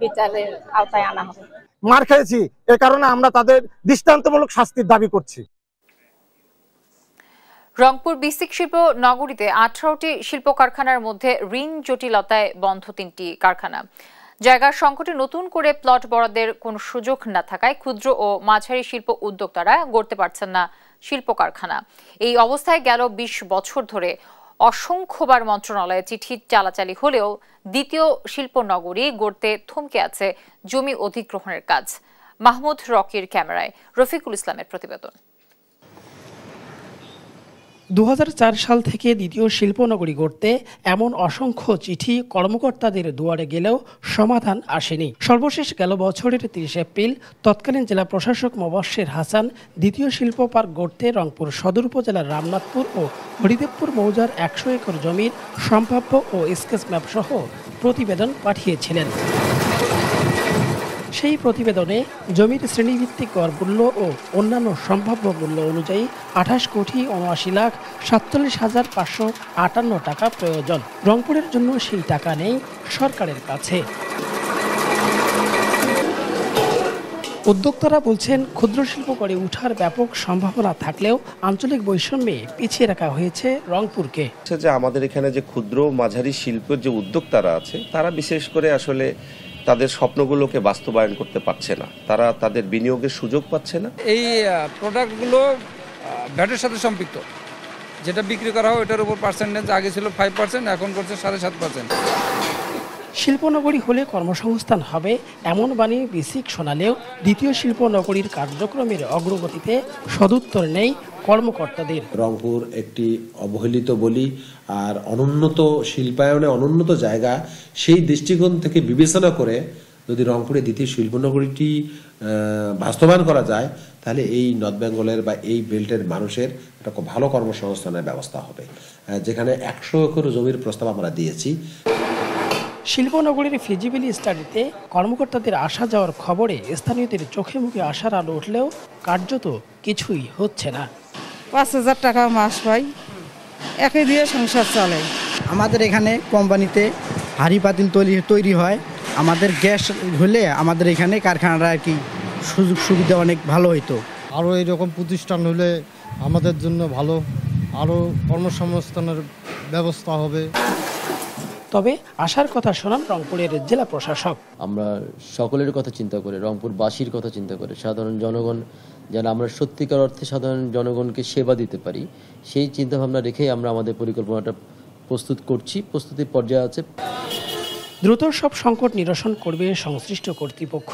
বিচারের আওতায় আনা হবে। মার খেয়েছি, এ কারণে আমরা তাদের দৃষ্টান্তমূলক শাস্তির দাবি করছি। রংপুর বিসিক শিল্প নগরীতে 18টি শিল্প কারখানার মধ্যে ঋণ জটিলতায় বন্ধ 3টি কারখানা। জায়গার সংকটে নতুন করে প্লট বরাদ্দের কোনো সুযোগ না থাকায় ক্ষুদ্র ও মাঝারি শিল্প উদ্যোক্তারা গড়তে পারছেন না শিল্প কারখানা। এই অবস্থায় গেল 20 বছর ধরে অসংখ্যবার মন্ত্রণালয়ে চিঠি চালাচালি হলেও দ্বিতীয় শিল্প নগরী গড়তে থমকে আছে জমি অধিগ্রহণের কাজ। মাহমুদ রকির ক্যামেরায় রফিকুল ইসলামের প্রতিবেদন। 2004 সাল থেকে দ্বিতীয় শিল্পনগরী গড়তে এমন অসংখ্য চিঠি কর্মকর্তাদের দুয়ারে গেলেও সমাধান আসেনি। সর্বশেষ গেল বছরের 30 এপ্রিল তৎকালীন জেলা প্রশাসক মোবাশ্বের হাসান দ্বিতীয় শিল্প পার্ক গড়তে রংপুর সদর উপজেলার রামনাথপুর ও হরিদেবপুর মৌজার 100 একর জমির সম্ভাব্য ও স্কেচ ম্যাপ সহ প্রতিবেদন পাঠিয়েছিলেন। সেই প্রতিবেদনে জমির শ্রেণীভিত্তিক গড় মূল্য ও অন্যান্য সম্ভাব্য মূল্য অনুযায়ী 28,79,47,558 টাকা প্রয়োজন। রংপুরের জন্য সেই টাকা নেই সরকারের কাছে। উদ্যোক্তারা বলছেন, ক্ষুদ্র শিল্প গড়ে ওঠার ব্যাপক সম্ভাবনা থাকলেও আঞ্চলিক বৈষম্যে পিছিয়ে রাখা হয়েছে রংপুরকে। যে আমাদের এখানে যে ক্ষুদ্র মাঝারি শিল্পের যে উদ্যোক্তারা আছে, তারা বিশেষ করে আসলে তাদের স্বপ্নগুলোকে বাস্তবায়ন করতে পারছে না, তারা তাদের বিনিয়োগের সুযোগ পাচ্ছে না। এই প্রোডাক্টগুলো ভ্যাটের সাথে সম্পৃক্ত, যেটা বিক্রি করা হয় ওটার উপর পার্সেন্টেজ আগে ছিল 5%, এখন করছে 7.5%। শিল্পনগরী হলে কর্মসংস্থান হবে এমন বাণী বিসিক শোনালেও দ্বিতীয় শিল্পনগরীর কার্যক্রমের অগ্রগতিতে সদুত্তর নেই কর্মকর্তাদের। রংপুর একটি অবহেলিত বলি আর অনুন্নত শিল্পায়নে অনুন্নত জায়গা, সেই দৃষ্টিকোণ থেকে বিবেচনা করে যদি রংপুরে দ্বিতীয় শিল্পনগরীটি বাস্তবায়ন করা যায়, তাহলে এই নর্থ বেঙ্গলের বা এই বেল্টের মানুষের একটা খুব ভালো কর্মসংস্থানের ব্যবস্থা হবে, যেখানে 100 একর জমির প্রস্তাব আমরা দিয়েছি। শিল্পনগরীর ফিজিবিলি স্টাডিতে কর্মকর্তাদের আসা যাওয়ার খবরে স্থানীয়দের চোখে মুখে আশার আলো উঠলেও কার্যত কিছুই হচ্ছে না। ৫,০০০ টাকা মাস পাই, একে দিয়ে সংসার চলে। আমাদের এখানে কোম্পানিতে হাঁড়ি পাতিল তৈরি হয়, আমাদের গ্যাস হলে আমাদের এখানে কারখানাটা আর কি সুযোগ সুবিধা অনেক ভালো হইতো। আরও এইরকম প্রতিষ্ঠান হলে আমাদের জন্য ভালো, আরও কর্মসংস্থানের ব্যবস্থা হবে। তবে আশার কথা শোনান রংপুরের জেলা প্রশাসক। আমরা সকলের কথা চিন্তা করে, রংপুরবাসীর কথা চিন্তা করে, সাধারণ জনগণ যেন আমরা সত্যিকার অর্থে সাধারণ জনগণকে সেবা দিতে পারি, সেই চিন্তাভাবনা রেখেই আমরা আমাদের পরিকল্পনাটা প্রস্তুত করছি, প্রস্তুতির পর্যায়ে আছে। দ্রুত সব সংকট নিরসন করবে সংশ্লিষ্ট কর্তৃপক্ষ,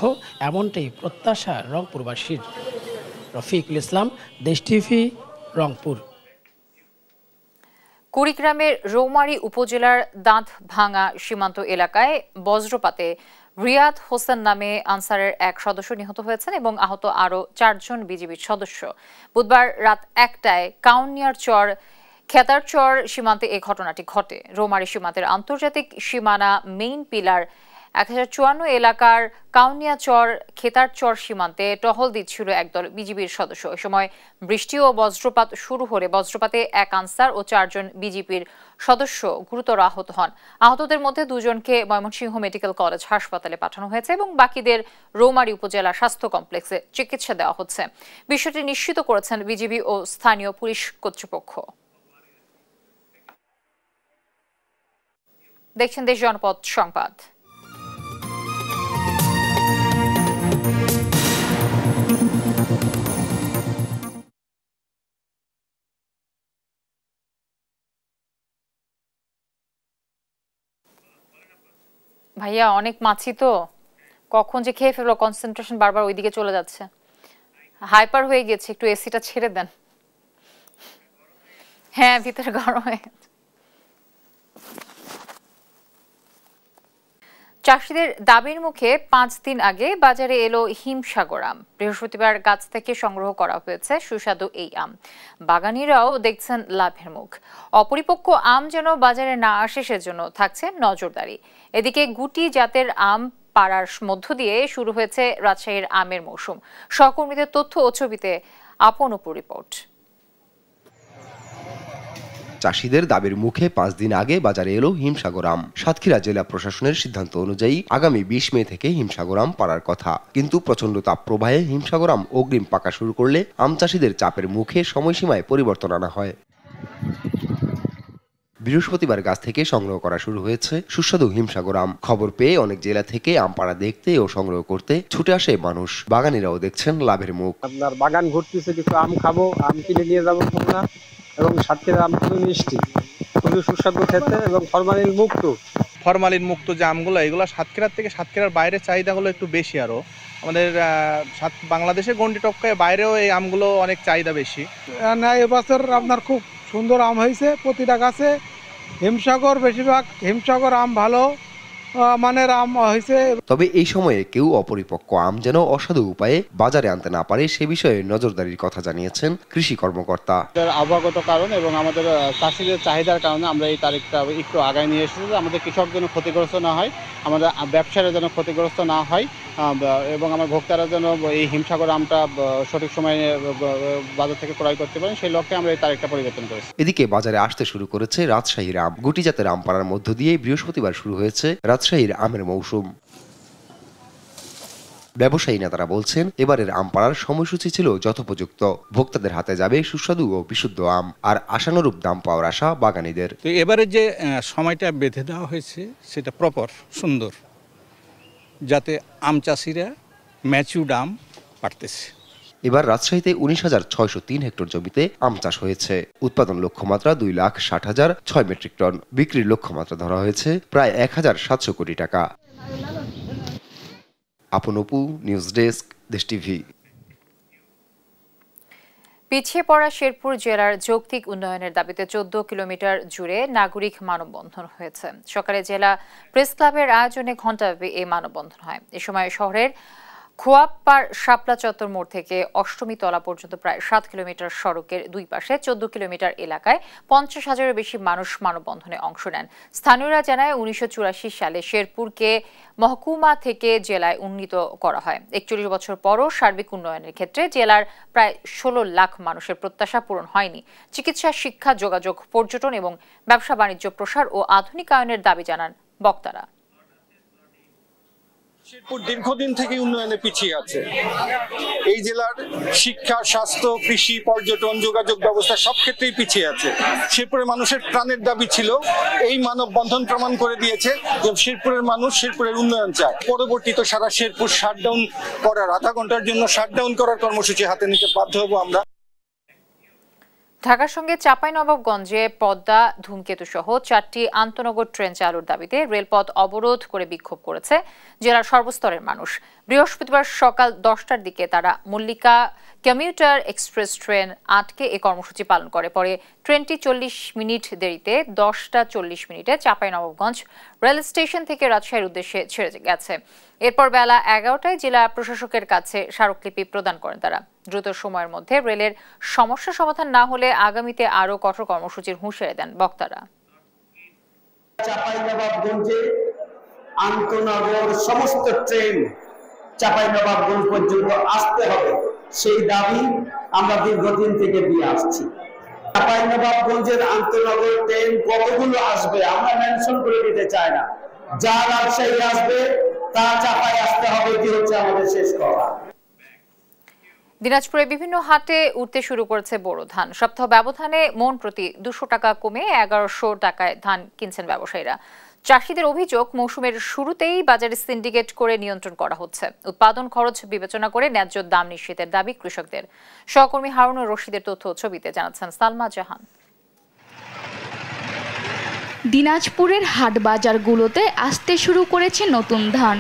এমনটাই প্রত্যাশা রংপুরবাসীর। রফিকুল ইসলাম, দেশ টিভি, রংপুর। কুড়িগ্রামের রৌমারী উপজেলার দাঁতভাঙা সীমান্ত এলাকায় বজ্রপাতে রিয়াদ হোসেন নামে আনসারের এক সদস্য নিহত হয়েছেন এবং আহত আরও 4 জন বিজিবির সদস্য। বুধবার রাত 1টায় কাউনিয়ার চর খেতারচর সীমান্তে এই ঘটনাটি ঘটে। রৌমারী সীমান্তের আন্তর্জাতিক সীমানা মেইন পিলার 1054 এলাকার কাউনিয়াচর খেতারচর সীমান্তে টহল দিচ্ছিল একদল বিজিবির সদস্য। এ সময় বৃষ্টি ও বজ্রপাত শুরু হলে বজ্রপাতে এক আনসার ও 4 জন বিজিবির সদস্য গুরুতর আহত হন। আহতদের মধ্যে 2 জনকে ময়মনসিংহ মেডিকেল কলেজ হাসপাতালে পাঠানো হয়েছে এবং বাকিদের রৌমারী উপজেলা স্বাস্থ্য কমপ্লেক্সে চিকিৎসা দেওয়া হচ্ছে। বিষয়টি নিশ্চিত করেছেন বিজিবি ও স্থানীয় পুলিশ কর্তৃপক্ষ। দেখছেন দেশ জনপদ সংবাদ। ভাইয়া অনেক মাছি তো, কখন যে খেয়ে ফেললো, কনসেন্ট্রেশন বারবার ওইদিকে চলে যাচ্ছে, হাইপার হয়ে গেছে। একটু এসিটা ছেড়ে দেন। হ্যাঁ, ভিতরে গরম হয়ে গেছে। চাষিদের দাবির মুখে 5 দিন আগে বাজারে এলো হিমসাগর আম। বৃহস্পতিবার গাছ থেকে সংগ্রহ করা হয়েছে সুস্বাদু এই আম। বাগানীরাও দেখছেন লাভের মুখ। অপরিপক্ক আম যেন বাজারে না আসে সেজন্য থাকছে নজরদারি। এদিকে গুটি জাতের আম পাড়ার মধ্য দিয়ে শুরু হয়েছে রাজশাহীর আমের মৌসুম। সহকর্মীদের তথ্য ও ছবিতে আপন উপর রিপোর্ট। চাষিদের দাবির মুখে 5 দিন আগে বাজারে এলো হিমসাগর আম। সাতক্ষীরা জেলা প্রশাসনের সিদ্ধান্ত অনুযায়ী আগামী 20 মে থেকে হিমসাগর আম পাড়ার কথা, কিন্তু প্রচন্ড তাপপ্রবাহে হিমসাগর আম অগ্রিম পাকা শুরু করলে আম চাষিদের চাপের মুখে সময়সীমায় পরিবর্তন আনা হয়। বৃহস্পতিবার গাছ থেকে সংগ্রহ করা শুরু হয়েছে সুস্বাদু হিমসাগর আম। খবর পেয়ে অনেক জেলা থেকে আম পাড়া দেখতে ও সংগ্রহ করতে ছুটে আসে মানুষ। বাগানীরাও দেখছেন লাভের মুখ। আপনার বাগান ঘুরতেছে, কিছু আম খাবো, আম কিনে নিয়ে যাবো না, এবং সাতক্ষীরা আম খুবই মিষ্টি, খুবই সুস্বাদু খেতে এবং ফরমালিন মুক্ত। ফরমালিন মুক্ত যে আমগুলো, এগুলো সাতক্ষীরার থেকে সাতক্ষীরার বাইরে চাহিদাগুলো একটু বেশি। আরও আমাদের বাংলাদেশের গন্ডি টপকায় বাইরেও এই আমগুলো অনেক চাহিদা বেশি। না, এবছর আপনার খুব সুন্দর আম হয়েছে প্রতিটা গাছে। হিমসাগর, বেশিরভাগ হিমসাগর আম ভালো মানের আম হয়েছে। তবে এই সময়ে কেউ অপরিপক্ক আম যেন অসাধু উপায়ে বাজারে আনতে না পারে সে বিষয়ে নজরদারির কথা জানিয়েছেন কৃষি কর্মকর্তা। আবহাওয়াগত কারণ এবং আমাদের চাষিদের চাহিদার কারণে আমরা এই তারিখটা একটু আগায় নিয়ে এসেছি, আমাদের কৃষক যেন ক্ষতিগ্রস্ত না হয়, আমাদের ব্যবসায়ীরা যেন ক্ষতিগ্রস্ত না হয় এবং আমার ভোক্তারা যেন এই হিমসাগর আমটা সঠিক সময়ে বাজার থেকে ক্রয় করতে পারেন, সেই লক্ষ্যে আমরা এই তারিখটা পরিবর্তন করেছি। এদিকে বাজারে আসতে শুরু করেছে রাজশাহীর আম। গুটি জাতের আম পাড়ার মধ্য দিয়ে বৃহস্পতিবার শুরু হয়েছে রাজশাহীর আমের মৌসুম। ব্যবসায়ী নেতারা বলছেন এবারের আম পাড়ার সময়সূচি ছিল যথোপযুক্ত। ভোক্তাদের হাতে যাবে সুস্বাদু ও বিশুদ্ধ আম, আর আশানুরূপ দাম পাওয়ার আশা বাগানীদের। তো এবারে যে সময়টা বেঁধে দেওয়া হয়েছে সেটা প্রপার, সুন্দর, যাতে আম চাষিরা ম্যাচিউরড আম পাড়তেছে। এবার রাজশাহীতে 19,603 হেক্টর জমিতে আম চাষ হয়েছে। উৎপাদন লক্ষ্যমাত্রা 2,60,006 মেট্রিক টন। বিক্রির লক্ষ্যমাত্রা ধরা হয়েছে প্রায় 1,700 কোটি টাকা। আপন অপু, নিউজ ডেস্ক, দেশ টিভি। পিছিয়ে পড়া শেরপুর জেলার যৌক্তিক উন্নয়নের দাবিতে 14 কিলোমিটার জুড়ে নাগরিক মানববন্ধন হয়েছে। সকালে জেলা প্রেস ক্লাবের আয়োজনে ঘণ্টাব্যাপী এই মানববন্ধন হয়। এ সময় শহরের খোয়াবপাড় শাপলা চত্বর মোড় থেকে অষ্টমী তলা পর্যন্ত প্রায় 7 কিলোমিটার সড়কের দুই পাশে 14 কিলোমিটার এলাকায় 50,000-এর বেশি মানুষ মানববন্ধনে অংশ নেন। স্থানীয়রা জানায় 1984 সালে শেরপুরকে মহকুমা থেকে জেলায় উন্নীত করা হয়। 41 বছর পরও সার্বিক উন্নয়নের ক্ষেত্রে জেলার প্রায় 16 লাখ মানুষের প্রত্যাশা পূরণ হয়নি। চিকিৎসা, শিক্ষা, যোগাযোগ, পর্যটন এবং ব্যবসা বাণিজ্য প্রসার ও আধুনিকায়নের দাবি জানান বক্তারা। শেরপুর দীর্ঘদিন থেকে উন্নয়নে পিছিয়ে আছে। এই জেলার শিক্ষা, স্বাস্থ্য, কৃষি, পর্যটন, যোগাযোগ ব্যবস্থা সব ক্ষেত্রেই পিছিয়ে আছে। শেরপুরের মানুষের প্রাণের দাবি ছিল, এই মানববন্ধন প্রমাণ করে দিয়েছে যে শেরপুরের মানুষ শেরপুরের উন্নয়ন চায়। পরবর্তীতে সারা শেরপুর শাটডাউন করার, আধা ঘন্টার জন্য শাটডাউন করার কর্মসূচি হাতে নিতে বাধ্য হব আমরা। ঢাকার সঙ্গে চাঁপাইনবাবগঞ্জে পদ্মা, ধূমকেতু সহ 4টি আন্তনগর ট্রেন চালুর দাবিতে রেলপথ অবরোধ করে বিক্ষোভ করেছে জেলার সর্বস্তরের মানুষ। বৃহস্পতিবার সকাল 10টার দিকে তারা মল্লিকা কমিউটার এক্সপ্রেস ট্রেন আটকে এ কর্মসূচি পালন করে। পরে ট্রেনটি 40 মিনিট দেরিতে 10টা 40 মিনিটে চাঁপাইনবাবগঞ্জ রেল স্টেশন থেকে রাজশাহীর উদ্দেশ্যে ছেড়ে গেছে। এরপর বেলা 11টায় জেলা প্রশাসকের কাছে স্মারকলিপি প্রদান করেন তারা। দ্রুত সময়ের মধ্যে রেলের সমস্যা সমাধান না হলে আগামীতে আরও কঠোর কর্মসূচির হুঁশিয়ারি দেন বক্তারা। চাঁপাইনবাবগঞ্জে আন্তনগর সমস্ত ট্রেন চাঁপাইনবাবগঞ্জ পর্যন্ত আসতে হবে, সেই দাবি আমরা দীর্ঘদিন থেকে দিয়ে আসছি। চাঁপাইনবাবগঞ্জের আন্তনগর ট্রেন কতগুলো আসবে আমরা মেনশন করে দিতে চাই না। যা রাজশাহী আসবে তা চাঁপাই আসতে হবে, কি হচ্ছে আমাদের শেষ কথা। দিনাজপুরে বিভিন্ন হাটে উঠতে শুরু করেছে বোরো ধান। সপ্তাহ ব্যবধানে মন প্রতি 200 টাকা কমে 1100 টাকায় ধান কিনছেন ব্যবসায়ীরা। চাষিদের অভিযোগ, মৌসুমের শুরুতেই বাজারে সিন্ডিকেট করে নিয়ন্ত্রণ করা হচ্ছে। উৎপাদন খরচ বিবেচনা করে ন্যায্য দাম নিশ্চিতের দাবি কৃষকদের। সহকর্মী হারুনুর রশিদের তথ্য ছবিতে জানাচ্ছেন সালমা জাহান। দিনাজপুরের হাট বাজারগুলোতে আসতে শুরু করেছে নতুন ধান।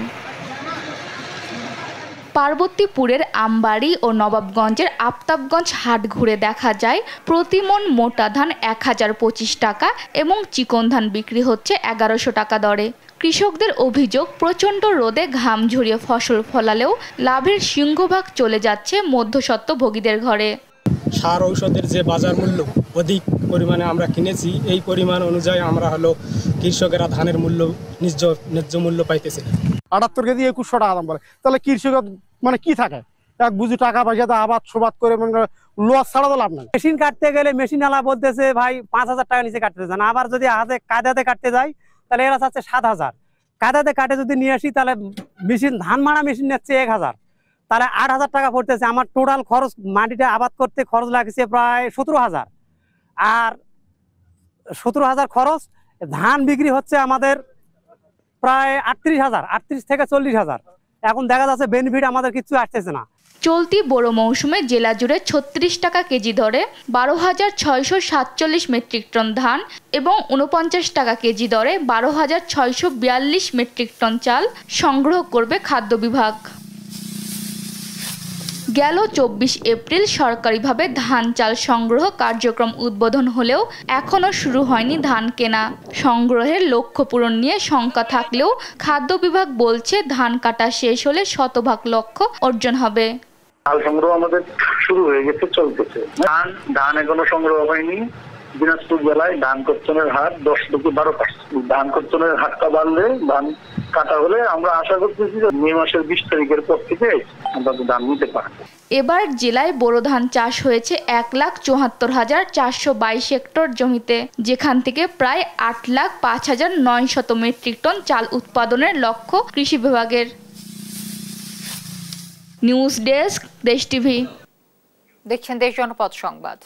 পার্বতীপুরের আমবাড়ি ও নবাবগঞ্জের আফতাবগঞ্জ হাট ঘুরে দেখা যায় প্রতি মন মোটা ধান 1025 টাকা এবং চিকন ধান বিক্রি হচ্ছে 1100 টাকা দরে। কৃষকদের অভিযোগ, প্রচণ্ড রোদে ঘাম ঝরিয়ে ফসল ফলালেও লাভের সিংহভাগ চলে যাচ্ছে মধ্যস্বত্বভোগীদের ঘরে। সার ঔষধের যে বাজার মূল্য অধিক পরিমাণে আমরা কিনেছি, এই পরিমাণ অনুযায়ী আমরা কৃষকেরা ধানের মূল্য ন্যায্য মূল্য পাইতেছে। 78 কেজি 2100 টাকা দাম বলে, তাহলে কৃষকের কি থাকে? এক বুঝি টাকা পয়সা তো আবাদ সোবাদ করে লস ছাড়া তো লাভ নাই। মেশিন কাটতে গেলে মেশিনওয়ালা বলতেছে ভাই 5000 টাকা নিচে কাটতে চান। আবার যদি হাতে কায়দাতে কাটতে যাই তাহলে এরা চাচ্ছে 7000। কায়দাতে কাটে যদি নিয়ে আসি তাহলে মেশিন, ধান মারা মেশিন নিচ্ছে 1000, তাহলে 8000 টাকা পড়তেছে। আমার টোটাল খরচ মাটিটা আবাদ করতে খরচ লাগছে প্রায় 17000, আর 17000 খরচ। ধান বিক্রি হচ্ছে আমাদের প্রায় 38000, 38 থেকে 40000। এখন দেখা যাচ্ছে বেনিফিট আমাদের কিছু আসতেছে না। চলতি বোরো মৌসুমে জেলা জুড়ে 36 টাকা কেজি দরে 12,647 মেট্রিক টন ধান এবং 49 টাকা কেজি দরে 12,642 মেট্রিক টন চাল সংগ্রহ করবে খাদ্য বিভাগ। গেল 24 এপ্রিল সরকারিভাবে ধান চাল সংগ্রহ কার্যক্রম উদ্বোধন হলেও এখনও শুরু হয়নি ধান কেনা। সংগ্রহের লক্ষ্য পূরণ নিয়ে শঙ্কা থাকলেও খাদ্য বিভাগ বলছে ধান কাটা শেষ হলে শতভাগ লক্ষ্য অর্জন হবে। চাল সংগ্রহ আমাদের শুরু হয়ে গেছে, চলতেছে। ধান এখনো সংগ্রহ হয়নি। দিনাজপুর জেলায় ধান কর্তনের হার 10 থেকে 12%। ধান কর্তনের হারটা বাড়লে, ধান কাটা হলে আমরা আশা করতেছি যে মে মাসের 20 তারিখের পর থেকে আমরা ধান নিতে পারবো। এবার জেলায় বোরো ধান চাষ হয়েছে 1,74,422 হেক্টর জমিতে, যেখান থেকে প্রায় 8,05,900 মেট্রিক টন চাল উৎপাদনের লক্ষ্য কৃষি বিভাগের। নিউজ ডেস্ক, দেশ টিভি। দেখছেন দেশ জনপদ সংবাদ।